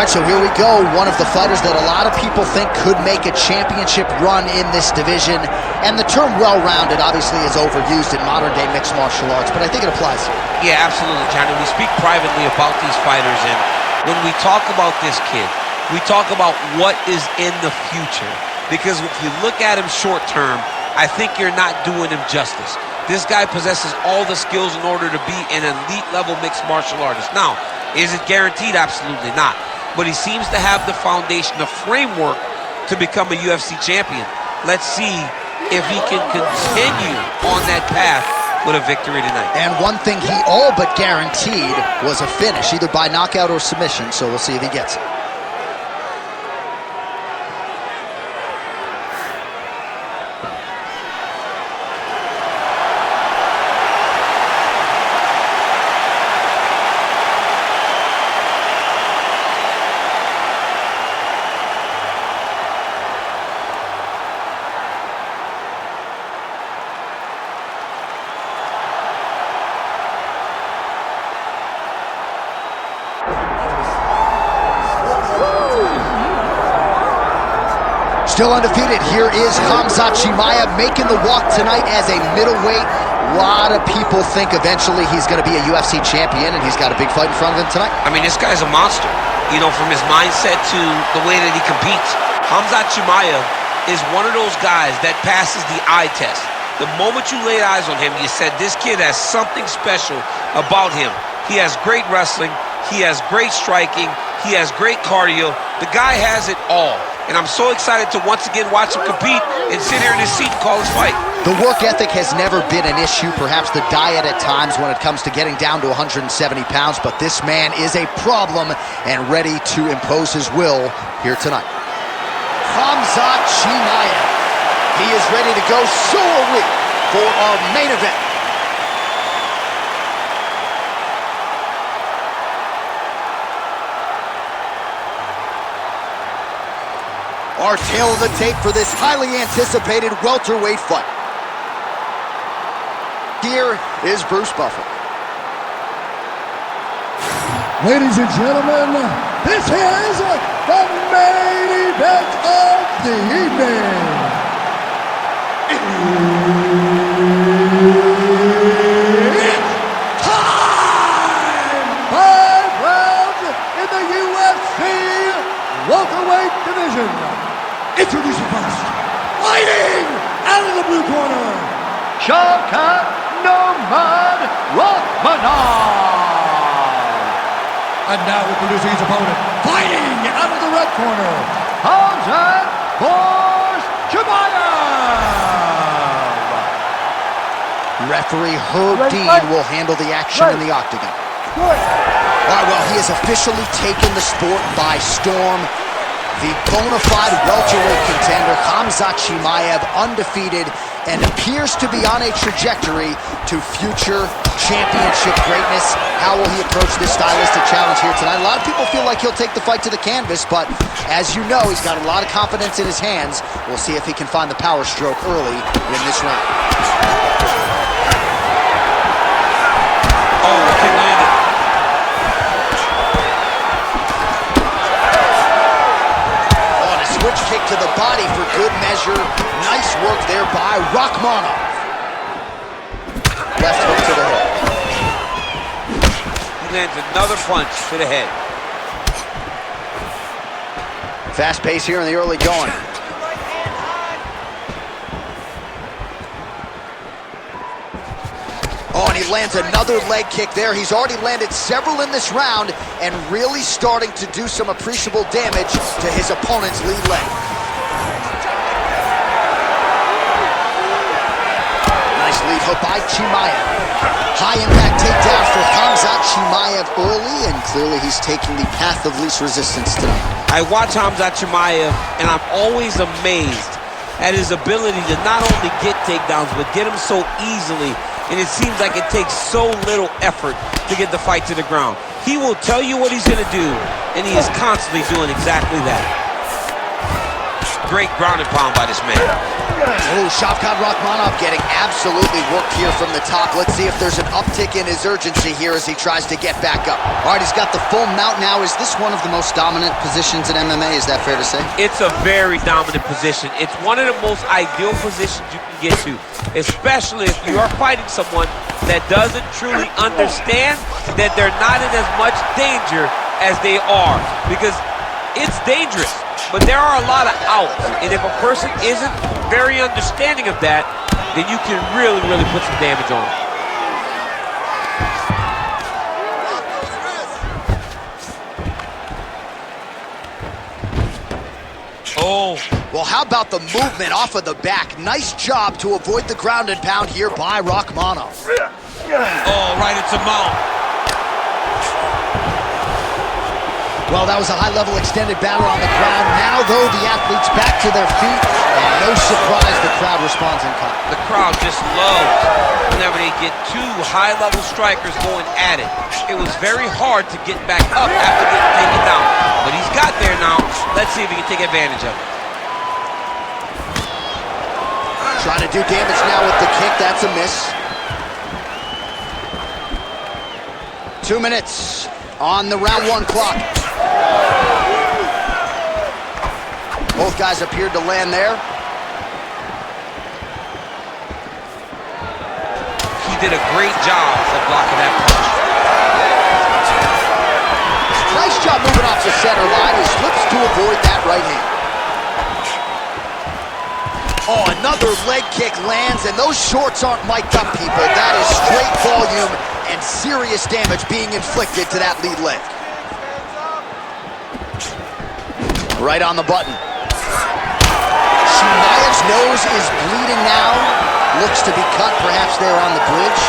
right, so here we go. One of the fighters that a lot of people think could make a championship run in this division. And the term well-rounded obviously is overused in modern-day mixed martial arts, but I think it applies here. Yeah, absolutely, Johnny. We speak privately about these fighters, and when we talk about this kid, we talk about what is in the future. Because if you look at him short-term, I think you're not doing him justice. This guy possesses all the skills in order to be an elite-level mixed martial artist. Now, is it guaranteed? Absolutely not. But he seems to have the foundation, the framework to become a UFC champion. Let's see if he can continue on that path with a victory tonight. And one thing he all but guaranteed was a finish, either by knockout or submission, so we'll see if he gets it. Still undefeated, here is Khamzat Chimaev making the walk tonight as a middleweight. A lot of people think eventually he's going to be a UFC champion, and he's got a big fight in front of him tonight. I mean, this guy's a monster, you know, from his mindset to the way that he competes. Khamzat Chimaev is one of those guys that passes the eye test. The moment you laid eyes on him, you said, this kid has something special about him. He has great wrestling, he has great striking, he has great cardio. The guy has it all. And I'm so excited to once again watch him compete and sit here in his seat and call his fight. The work ethic has never been an issue, perhaps the diet at times when it comes to getting down to 170 pounds, but this man is a problem and ready to impose his will here tonight. Khamzat Chimaev. He is ready to go, so are we, for our main event. Our tail of the tape for this highly anticipated welterweight fight. Here is Bruce Buffer. Ladies and gentlemen, this is the main event of the evening. It's time! 5 rounds in the UFC welterweight division. Introducing first, fighting out of the blue corner, Shavkat Rakhmonov. And now introducing his opponent, fighting out of the red corner, Khamzat Chimaev. Referee Herb Dean will handle the action in the octagon. All right, well, he has officially taken the sport by storm. The bona fide welterweight contender, Khamzat Chimaev, undefeated and appears to be on a trajectory to future championship greatness. How will he approach this stylistic challenge here tonight? A lot of people feel like he'll take the fight to the canvas, but as you know, he's got a lot of confidence in his hands. We'll see if he can find the power stroke early in this round. Oh, he can land it. Switch kick to the body for good measure. Nice work there by Rakhmonov. Left hook to the head. He lands another punch to the head. Fast pace here in the early going. Oh, and he lands another leg kick there. He's already landed several in this round and really starting to do some appreciable damage to his opponent's lead leg. Nice lead hook by Chimaev. High impact takedown for Khamzat Chimaev early, and clearly he's taking the path of least resistance tonight. I watch Khamzat Chimaev, and I'm always amazed at his ability to not only get takedowns, but get them so easily. And it seems like it takes so little effort to get the fight to the ground. He will tell you what he's going to do, and he is constantly doing exactly that. great ground and pound by this man. Oh, Shavkat Rakhmonov getting absolutely worked here from the top. Let's see if there's an uptick in his urgency here as he tries to get back up. All right, he's got the full mount now. Is this one of the most dominant positions in MMA? Is that fair to say? It's a very dominant position. It's one of the most ideal positions you can get to, especially if you are fighting someone that doesn't truly understand that they're not in as much danger as they are, because it's dangerous, but there are a lot of outs, and if a person isn't very understanding of that, then you can really, really put some damage on them. Oh. Well, how about the movement off of the back? Nice job to avoid the ground and pound here by Rakhmonov. Oh, right into mount. Well, that was a high-level extended battle on the ground. Now, though, the athletes back to their feet, and no surprise the crowd responds in kind. The crowd just loves whenever they get two high-level strikers going at it. It was very hard to get back up after getting taken down, but he's got there now. Let's see if he can take advantage of it. Trying to do damage now with the kick. That's a miss. 2 minutes on the round one clock. Both guys appeared to land there. He did a great job of blocking that punch. Nice job moving off the center line. He slips to avoid that right hand. Oh, another leg kick lands, and those shorts aren't mic'd up, people. That is straight volume and serious damage being inflicted to that lead leg. Right on the button. Chimaev's nose is bleeding now. Looks to be cut, perhaps there on the bridge.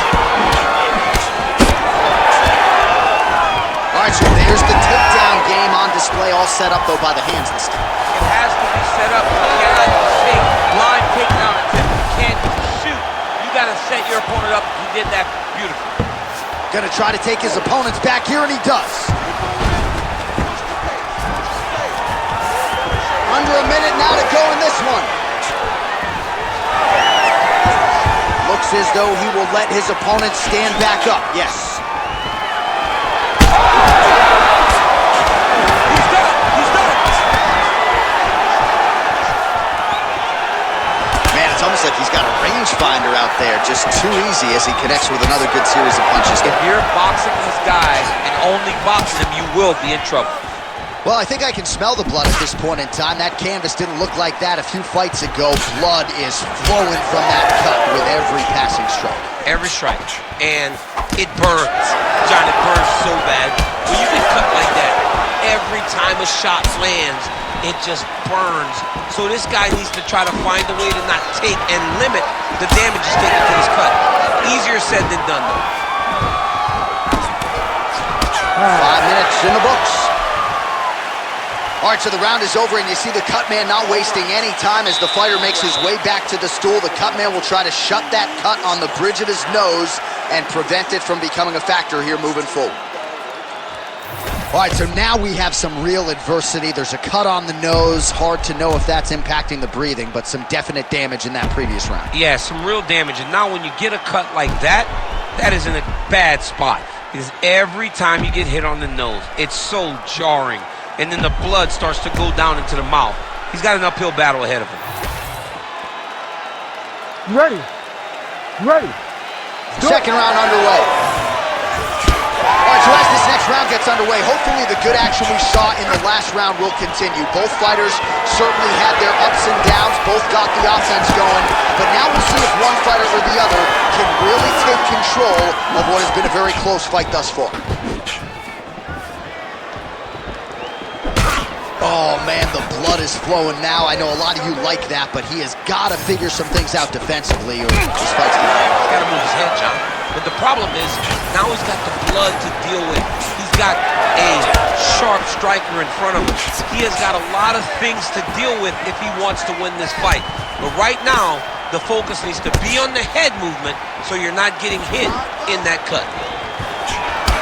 All right, so there's the takedown game on display, all set up, though, by the hands this time. It has to be set up. You cannot take blind takedown attempt. You can't shoot. You got to set your opponent up. He did that beautifully. Gonna try to take his opponents back here, and he does. Under a minute now to go in this one. Looks as though he will let his opponent stand back up. Yes. He's done it. He's done it. Man, it's almost like he's got a rangefinder out there. Just too easy as he connects with another good series of punches. If you're boxing this guy and only boxing him, you will be in trouble. Well, I think I can smell the blood at this point in time. That canvas didn't look like that a few fights ago. Blood is flowing from that cut with every passing strike. Every strike. And it burns. John, it burns so bad. When you get cut like that, every time a shot lands, it just burns. So this guy needs to try to find a way to not take and limit the damage he's taking to this cut. Easier said than done, though. 5 minutes in the books. All right, so the round is over, and you see the cut man not wasting any time as the fighter makes his way back to the stool. The cut man will try to shut that cut on the bridge of his nose and prevent it from becoming a factor here moving forward. All right, so now we have some real adversity. There's a cut on the nose. Hard to know if that's impacting the breathing, but some definite damage in that previous round. Yeah, some real damage. And now when you get a cut like that, that is in a bad spot. Because every time you get hit on the nose, it's so jarring. And then the blood starts to go down into the mouth. He's got an uphill battle ahead of him. You ready? You ready? Second round underway. All right, so as this next round gets underway, hopefully the good action we saw in the last round will continue. Both fighters certainly had their ups and downs. Both got the offense going. But now we'll see if one fighter or the other can really take control of what has been a very close fight thus far. Oh, man, the blood is flowing now. I know a lot of you like that, but he has got to figure some things out defensively or this fight's going to end. He's got to move his head, John. But the problem is, now he's got the blood to deal with. He's got a sharp striker in front of him. He has got a lot of things to deal with if he wants to win this fight. But right now, the focus needs to be on the head movement so you're not getting hit in that cut.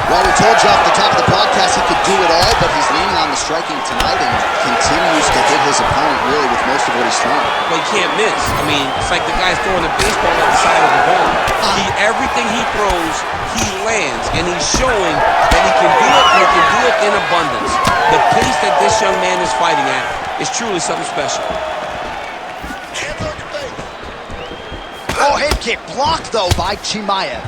Well, we told you off the top of the broadcast he could do it all, but he's leaning on the striking tonight and continues to hit his opponent really with most of what he's throwing. Well, he can't miss. I mean, it's like the guy's throwing a baseball at the side of the ball. Everything he throws, he lands, and he's showing that he can do it, and he can do it in abundance. The pace that this young man is fighting at is truly something special. Oh, head kick blocked, though, by Chimaev.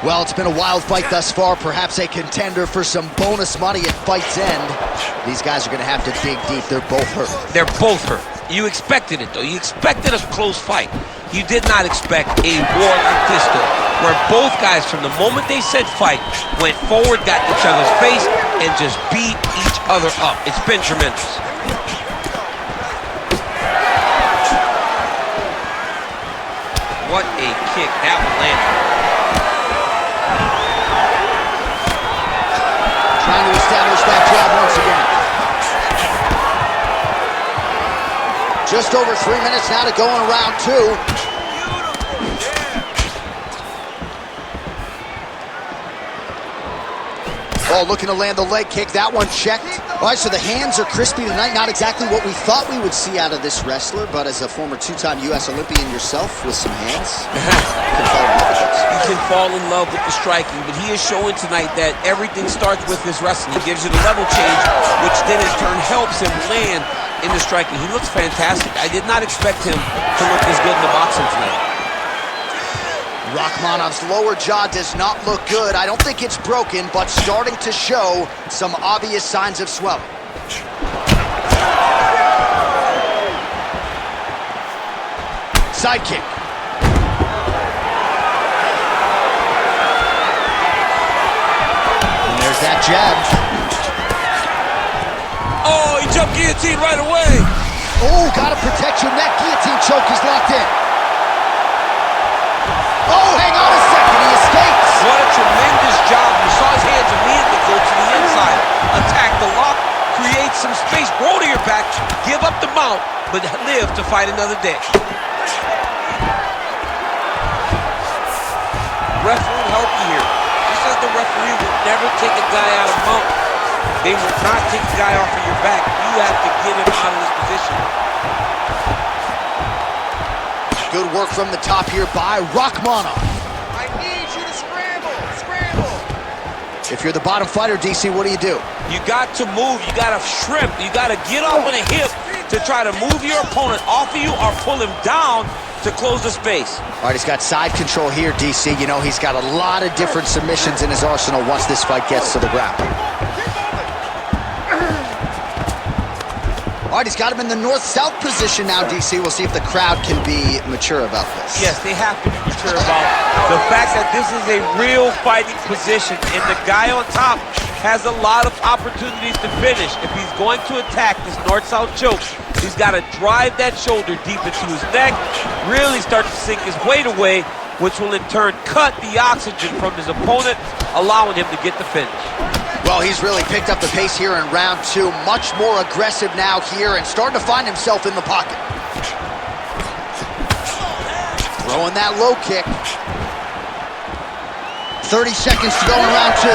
Well, it's been a wild fight thus far, perhaps a contender for some bonus money at fight's end. These guys are going to have to dig deep. They're both hurt. They're both hurt. You expected it, though. You expected a close fight. You did not expect a war like this, though, where both guys, from the moment they said fight, went forward, got each other's face, and just beat each other up. It's been tremendous. What a kick. That one landed. Trying to establish that jab once again. Just over 3 minutes now to go in round 2. Oh, looking to land the leg kick. That one checked. All right, so the hands are crispy tonight. Not exactly what we thought we would see out of this wrestler, but as a former 2-time U.S. Olympian yourself with some hands, you can fall in love with the striking, but he is showing tonight that everything starts with his wrestling. He gives you the level change, which then in turn helps him land in the striking. He looks fantastic. I did not expect him to look this good in the boxing tonight. Rakhmonov's lower jaw does not look good. I don't think it's broken, but starting to show some obvious signs of swelling. Side kick. And there's that jab. Oh, he jumped guillotine right away. Oh, gotta protect your neck. Guillotine choke is locked in. Oh, hang on a second, he escapes. What a tremendous job. You saw his hands immediately go to the inside. Attack the lock, create some space, roll to your back, give up the mount, but live to fight another day. Ref won't help you here. Just as the referee will never take a guy out of mount, they will not take the guy off of your back. You have to get him out of this position. Good work from the top here by Rakhmonov. I need you to scramble, scramble. If you're the bottom fighter, DC, what do? You got to move, you got to shrimp, you got to get off on a hip to try to move your opponent off of you or pull him down to close the space. All right, he's got side control here, DC. You know, he's got a lot of different submissions in his arsenal once this fight gets to the ground. All right, he's got him in the north-south position now, DC. We'll see if the crowd can be mature about this. Yes, they have to be mature about the fact that this is a real fighting position, and the guy on top has a lot of opportunities to finish. If he's going to attack this north-south choke, he's got to drive that shoulder deep into his neck, really start to sink his weight away, which will in turn cut the oxygen from his opponent, allowing him to get the finish. Well, he's really picked up the pace here in round 2. Much more aggressive now here and starting to find himself in the pocket. Throwing that low kick. 30 seconds to go in round 2.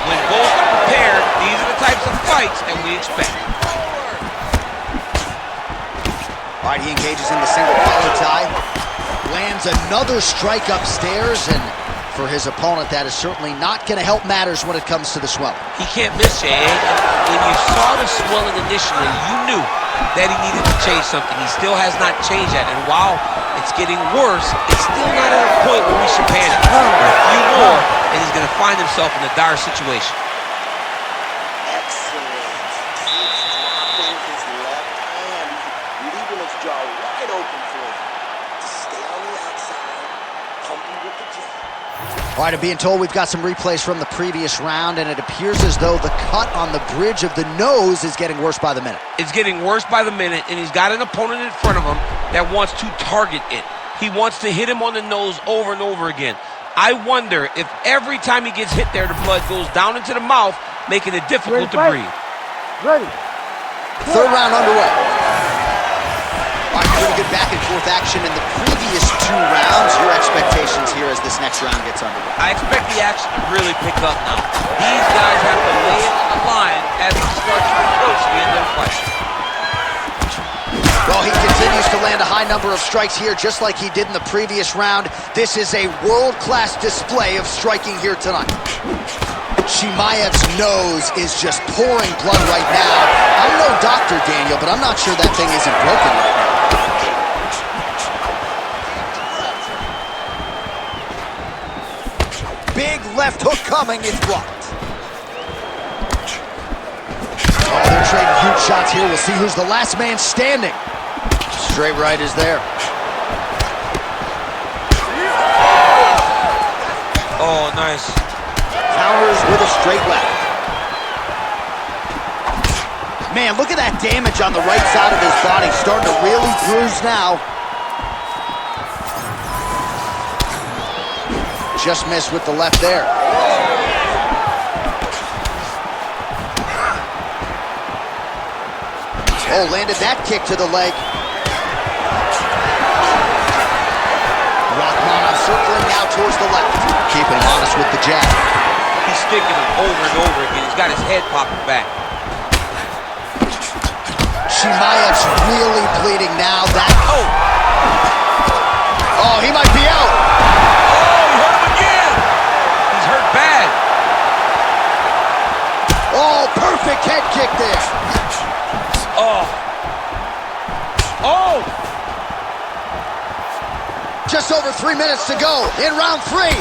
When both are prepared, these are the types of fights that we expect. All right, he engages in the single collar tie. Lands another strike upstairs, and for his opponent, that is certainly not going to help matters when it comes to the swelling. He can't miss it. When you saw the swelling initially, you knew that he needed to change something. He still has not changed that. And while it's getting worse, it's still not at a point where we should panic. A few more, and he's going to find himself in a dire situation. Excellent. He's dropping his left hand, leaving his jaw wide open for him. Stay on the outside, pumping with the jab. All right, I'm being told we've got some replays from the previous round, and it appears as though the cut on the bridge of the nose is getting worse by the minute. It's getting worse by the minute, and he's got an opponent in front of him that wants to target it. He wants to hit him on the nose over and over again. I wonder if every time he gets hit there, the blood goes down into the mouth, making it difficult to breathe. Ready. Third round underway. All right, pretty good back and forth action in the previous 2 rounds. Your expectations shots here as this next round gets underway. I expect the action to really pick up now. These guys have to lay it on the line as we start to approach the end of the fight. Well, he continues to land a high number of strikes here, just like he did in the previous round. This is a world-class display of striking here tonight. Chimaev's nose is just pouring blood right now. I'm no doctor, Daniel, but I'm not sure that thing isn't broken right now. Big left hook coming, it's blocked. Oh, they're trading huge shots here. We'll see who's the last man standing. Straight right is there. Oh, nice. Counters with a straight left. Man, look at that damage on the right side of his body. Starting to really bruise now. Just missed with the left there. Oh, landed that kick to the leg. Rakhmonov circling now towards the left. Keeping him honest with the jab. He's sticking him over and over again. He's got his head popping back. Chimaev's really bleeding now. Oh, he might be out. Oh, he hurt him again. He's hurt bad. Oh, perfect head kick there. Oh. Oh. Just over 3 minutes to go in round 3.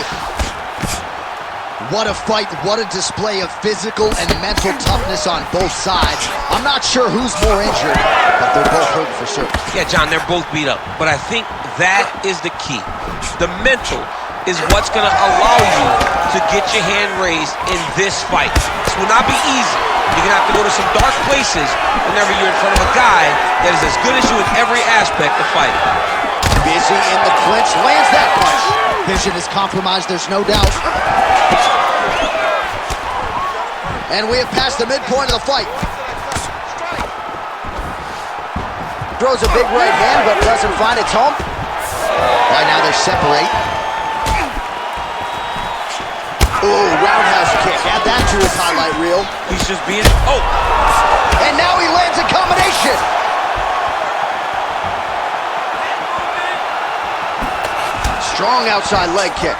What a fight, what a display of physical and mental toughness on both sides. I'm not sure who's more injured, but they're both hurting for certain. Yeah, John, they're both beat up, but I think that is the key. The mental is what's going to allow you to get your hand raised in this fight. This will not be easy. You're going to have to go to some dark places whenever you're in front of a guy that is as good as you in every aspect of fighting. Busy in the clinch, lands that punch. Vision is compromised, there's no doubt. And we have passed the midpoint of the fight. Throws a big right hand, but doesn't find its home. Right now they separate. Ooh, roundhouse kick. Add that to his highlight reel. He's just being... Oh! And now he lands a combination. Strong outside leg kick.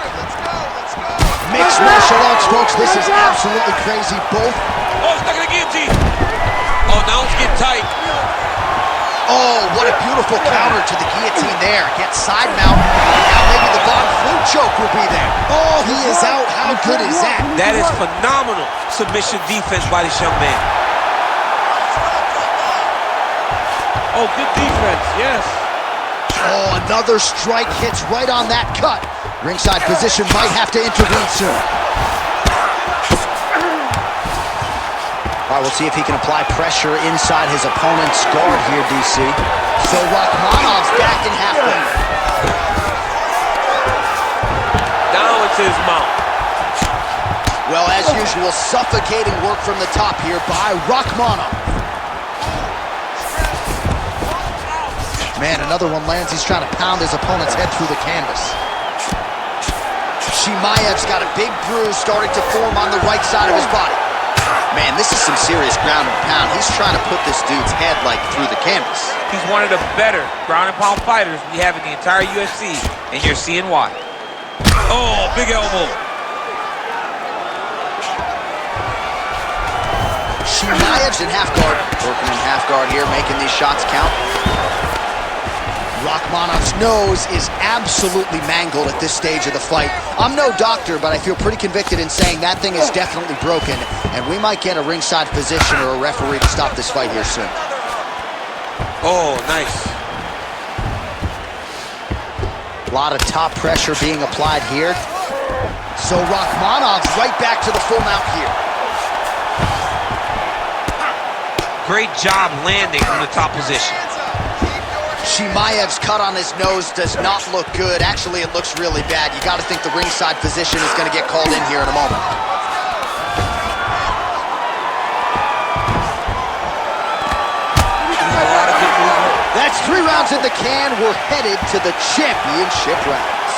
Mixed martial arts, folks. This is absolutely crazy. Both. Oh, stuck in the guillotine. Oh, now it's getting tight. Oh, what a beautiful counter to the guillotine there. Gets side mount. Now maybe the Von Flue choke will be there. Oh, he is out. How good is that? That is phenomenal submission defense by this young man. Oh, good defense, yes. Oh, another strike hits right on that cut. Ringside position might have to intervene soon. All right, we'll see if he can apply pressure inside his opponent's guard here, DC. So Rakhmonov's back in half guard. Down into his mouth. Well, as usual, suffocating work from the top here by Rakhmonov. Man, another one lands. He's trying to pound his opponent's head through the canvas. Chimaev's got a big bruise starting to form on the right side of his body. Man, this is some serious ground and pound. He's trying to put this dude's head, like, through the canvas. He's one of the better ground and pound fighters we have in the entire UFC, and you're seeing why. Oh, big elbow. Chimaev's in half guard. Working in half guard here, making these shots count. Rakhmonov's nose is absolutely mangled at this stage of the fight. I'm no doctor, but I feel pretty convicted in saying that thing is definitely broken, and we might get a ringside physician or a referee to stop this fight here soon. Oh, nice. A lot of top pressure being applied here. So Rakhmonov's right back to the full mount here. Great job landing from the top position. Chimaev's cut on his nose does not look good. Actually, it looks really bad. You got to think the ringside physician is going to get called in here in a moment. That's 3 rounds in the can. We're headed to the championship rounds.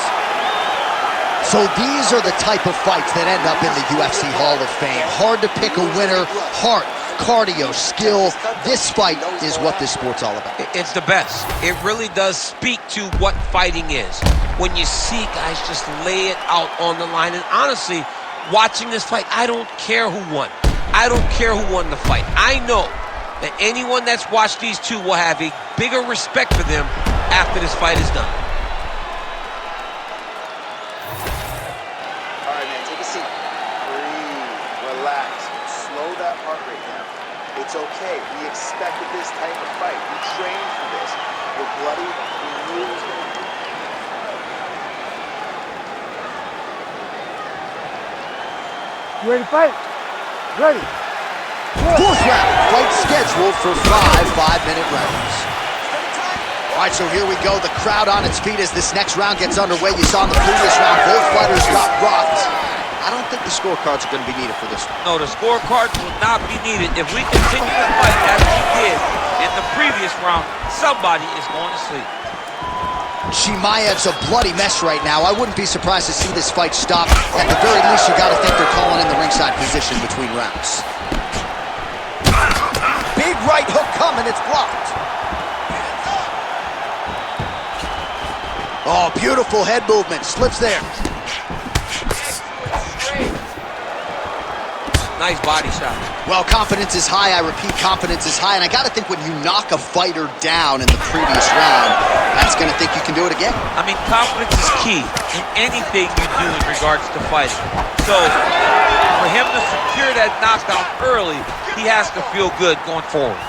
So these are the type of fights that end up in the UFC Hall of Fame. Hard to pick a winner. Heart, cardio, skill. This fight is what this sport's all about. It's the best. It really does speak to what fighting is. When you see guys just lay it out on the line. And honestly, watching this fight, I don't care who won. I don't care who won the fight. I know that anyone that's watched these two will have a bigger respect for them after this fight is done. All right, man, take a seat. Breathe, relax, slow that heart rate down. It's okay. We expected this type of fight. We trained for this. We're bloody. We knew it was going to be. You ready to fight? Ready. Fourth round, fight scheduled for 5 5-minute rounds. All right, so here we go. The crowd on its feet as this next round gets underway. You saw in the previous round, both fighters got rocked. I don't think the scorecards are going to be needed for this one. No, the scorecards will not be needed. If we continue to fight as we did in the previous round, somebody is going to sleep. Chimaev's a bloody mess right now. I wouldn't be surprised to see this fight stop. At the very least, you got to think they're calling in the ringside position between rounds. Big right hook coming, it's blocked. Oh, beautiful head movement, slips there. Nice body shot. Well, confidence is high. I repeat, confidence is high. And I got to think when you knock a fighter down in the previous round, that's going to think you can do it again. I mean, confidence is key in anything you do in regards to fighting. So, for him to secure that knockdown early, he has to feel good going forward.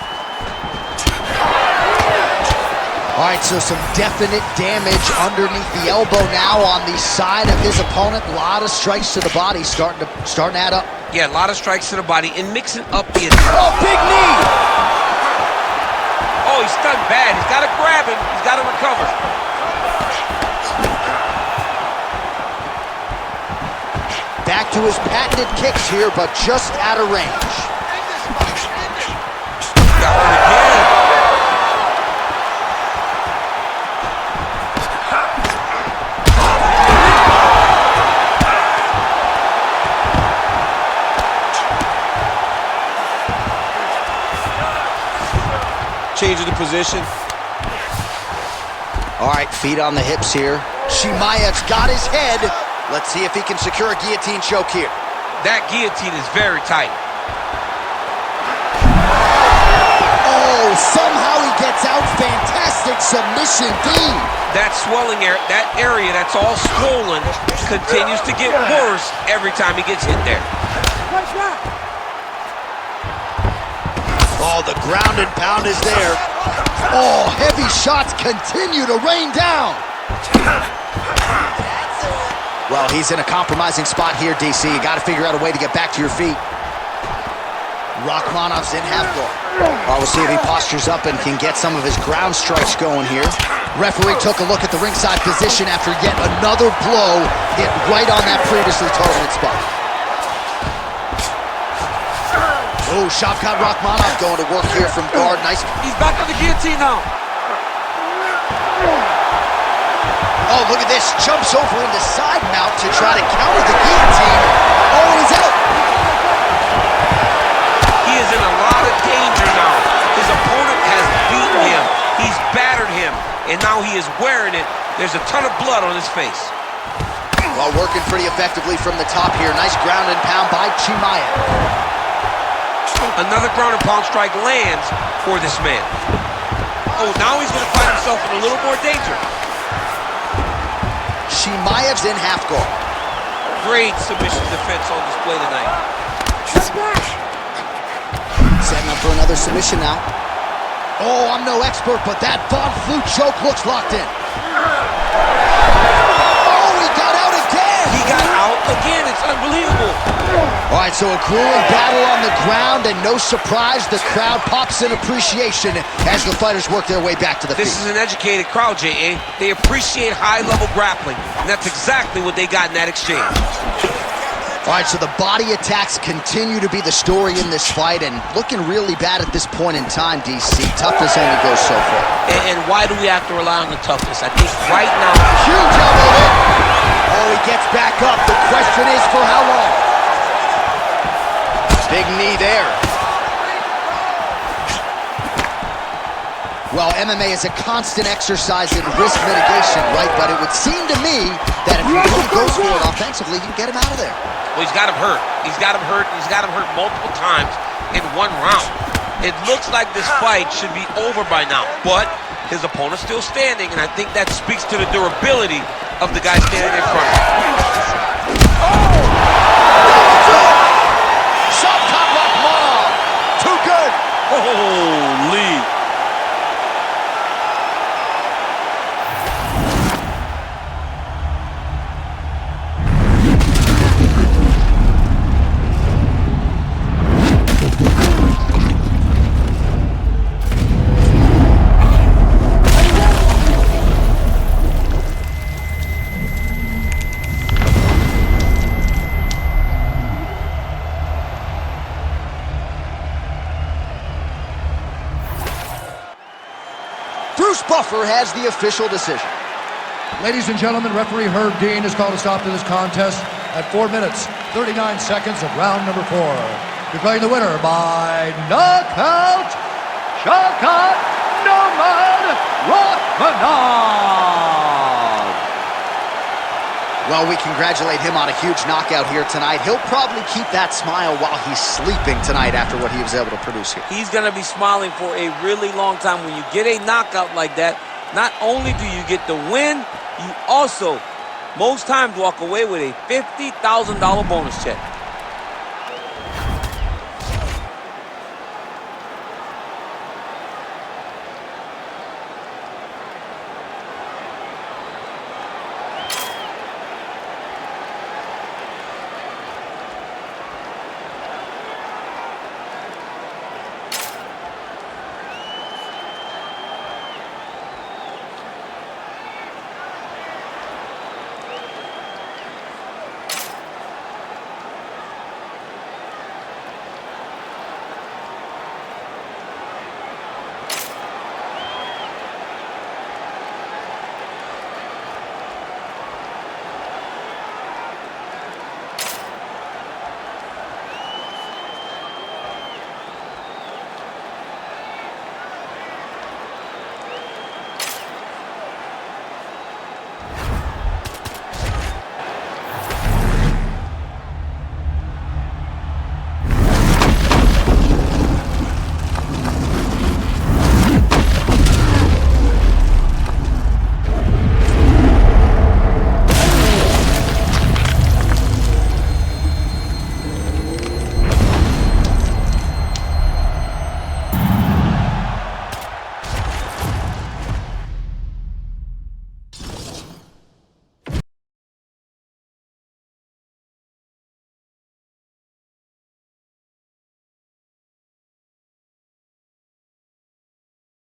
All right, so some definite damage underneath the elbow now on the side of his opponent. A lot of strikes to the body starting to add up. Yeah, a lot of strikes to the body and mixing up the... Oh, big knee! Oh, he's stunned bad. He's got to grab him. He's got to recover. Back to his patented kicks here, but just out of range. Got hurt again. Changing the position. All right, feet on the hips here. Chimaev's got his head. Let's see if he can secure a guillotine choke here. That guillotine is very tight. Oh, somehow he gets out. Fantastic submission, D. That swelling area, that area that's all swollen, continues to get worse every time he gets hit there. Oh, the ground and pound is there. Oh, heavy shots continue to rain down. Well, he's in a compromising spot here, DC. You got to figure out a way to get back to your feet. Rakhmonov's in half guard. Well, we'll see if he postures up and can get some of his ground strikes going here. Referee took a look at the ringside position after yet another blow hit right on that previously targeted spot. Oh, Shavkat Rakhmonov going to work here from guard. Nice. He's back on the guillotine now. Oh, look at this. Jumps over into side mount to try to counter the guillotine. Oh, he's out. He is in a lot of danger now. His opponent has beaten him. He's battered him. And now he is wearing it. There's a ton of blood on his face. Well, working pretty effectively from the top here. Nice ground and pound by Chimaev. Another ground and pound strike lands for this man. Oh, now he's going to find himself in a little more danger. Chimaev's in half guard. Great submission defense on display tonight. Setting up for another submission now. Oh, I'm no expert, but that Von Flue choke looks locked in. Oh, he got out again! He got out again. It's unbelievable. All right, so a grueling battle on the ground, and no surprise, the crowd pops in appreciation as the fighters work their way back to the feet. This is an educated crowd, J.A. They appreciate high-level grappling, and that's exactly what they got in that exchange. All right, so the body attacks continue to be the story in this fight, and looking really bad at this point in time, DC. Toughness only goes so far. And why do we have to rely on the toughness? I think right now... Huge elbow hit. Oh, he gets back up. The question is for how long? Big knee there. Well, MMA is a constant exercise in risk mitigation, right? But it would seem to me that if you don't go for it offensively, you can get him out of there. Well, he's got him hurt. He's got him hurt. He's got him hurt multiple times in one round. It looks like this fight should be over by now, but his opponent's still standing, and I think that speaks to the durability of the guy standing in front of him. Shavkat Rakhmonov. Too good. Holy. Buffer has the official decision. Ladies and gentlemen, referee Herb Dean has called a stop to this contest at 4 minutes, 39 seconds of round number 4. Declaring the winner by knockout, Shavkat Rakhmonov. Well, we congratulate him on a huge knockout here tonight. He'll probably keep that smile while he's sleeping tonight after what he was able to produce here. He's going to be smiling for a really long time. When you get a knockout like that, not only do you get the win, you also, most times, walk away with a $50,000 bonus check.